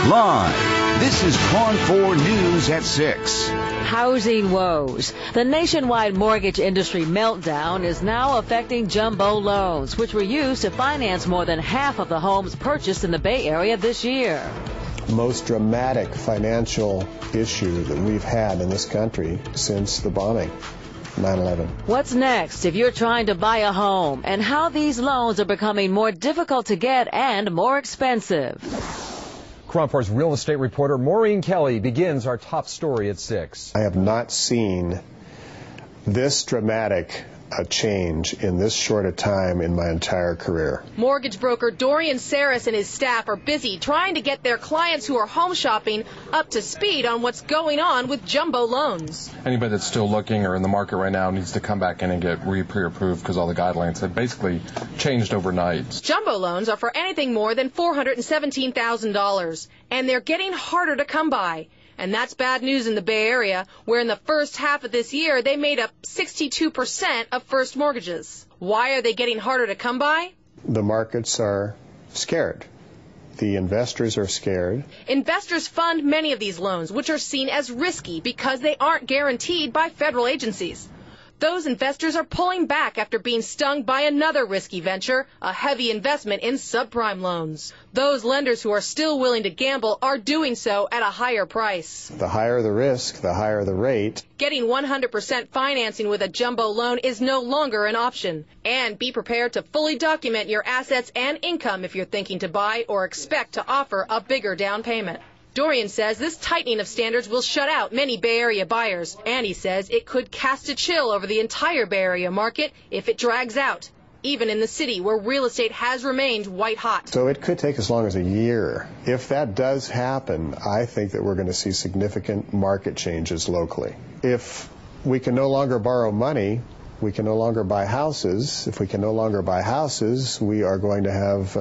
Live, this is KRON 4 News at 6. Housing woes. The nationwide mortgage industry meltdown is now affecting jumbo loans, which were used to finance more than half of the homes purchased in the Bay Area this year. Most dramatic financial issue that we've had in this country since the bombing, 9/11. What's next if you're trying to buy a home, and how these loans are becoming more difficult to get and more expensive? KRON 4's real estate reporter Maureen Kelly begins our top story at 6. I have not seen this dramatic a change in this short a time in my entire career. Mortgage broker Dorian Saris and his staff are busy trying to get their clients who are home shopping up to speed on what's going on with jumbo loans. Anybody that's still looking or in the market right now needs to come back in and get pre-approved because all the guidelines have basically changed overnight. Jumbo loans are for anything more than $417,000, and they're getting harder to come by. And that's bad news in the Bay Area, where in the first half of this year, they made up 62% of first mortgages. Why are they getting harder to come by? The markets are scared. The investors are scared. Investors fund many of these loans, which are seen as risky because they aren't guaranteed by federal agencies. Those investors are pulling back after being stung by another risky venture, a heavy investment in subprime loans. Those lenders who are still willing to gamble are doing so at a higher price. The higher the risk, the higher the rate. Getting 100% financing with a jumbo loan is no longer an option. And be prepared to fully document your assets and income if you're thinking to buy or expect to offer a bigger down payment. Dorian says this tightening of standards will shut out many Bay Area buyers, and he says it could cast a chill over the entire Bay Area market if it drags out, even in the city where real estate has remained white hot. So it could take as long as a year. If that does happen, I think that we're going to see significant market changes locally. If we can no longer borrow money, we can no longer buy houses. If we can no longer buy houses, we are going to have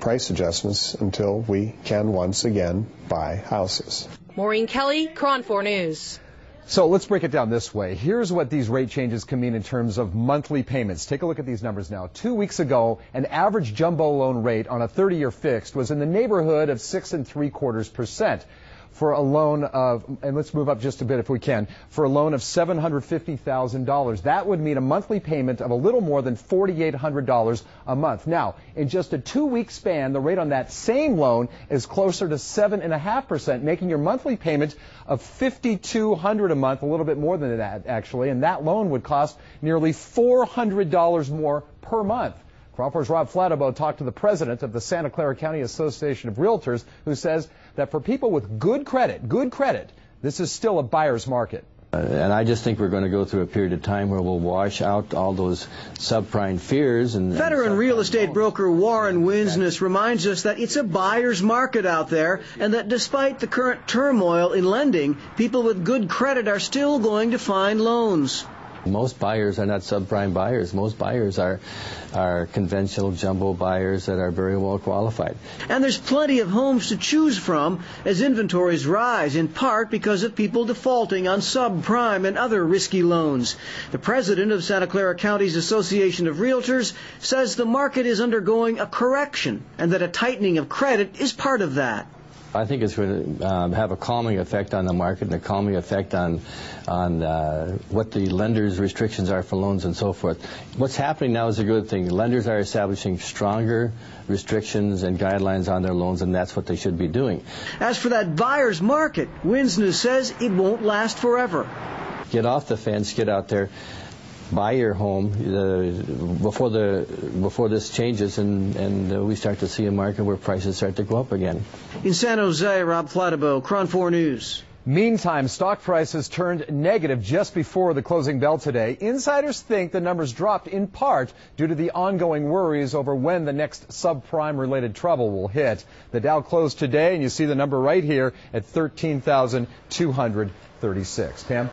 price adjustments until we can once again buy houses. Maureen Kelly, KRON 4 News. So let's break it down this way. Here's what these rate changes can mean in terms of monthly payments. Take a look at these numbers now. 2 weeks ago, an average jumbo loan rate on a 30-year fixed was in the neighborhood of 6 3/4%. For a loan of, and let's move up just a bit if we can, for a loan of $750,000. That would mean a monthly payment of a little more than $4,800 a month. Now, in just a 2-week span, the rate on that same loan is closer to 7.5%, making your monthly payment of $5,200 a month, a little bit more than that, actually, and that loan would cost nearly $400 more per month. KRON 4's Rob Flattabo talked to the president of the Santa Clara County Association of Realtors, who says that for people with good credit, this is still a buyer's market. And I just think we're going to go through a period of time where we'll wash out all those subprime fears. Veteran real estate broker Warren Winsness reminds us that it's a buyer's market out there, and that despite the current turmoil in lending, people with good credit are still going to find loans. Most buyers are not subprime buyers. Most buyers are conventional jumbo buyers that are very well qualified. And there's plenty of homes to choose from as inventories rise, in part because of people defaulting on subprime and other risky loans. The president of Santa Clara County's Association of Realtors says the market is undergoing a correction and that a tightening of credit is part of that. I think it's going to have a calming effect on the market and a calming effect on what the lenders' restrictions are for loans and so forth. What's happening now is a good thing. Lenders are establishing stronger restrictions and guidelines on their loans, and that's what they should be doing. As for that buyer's market, Winsness says it won't last forever. Get off the fence, get out there. Buy your home before this changes and we start to see a market where prices start to go up again. In San Jose, Rob Flattabo, KRON 4 News. Meantime, stock prices turned negative just before the closing bell today. Insiders think the numbers dropped in part due to the ongoing worries over when the next subprime-related trouble will hit. The Dow closed today, and you see the number right here at 13,236. Pam?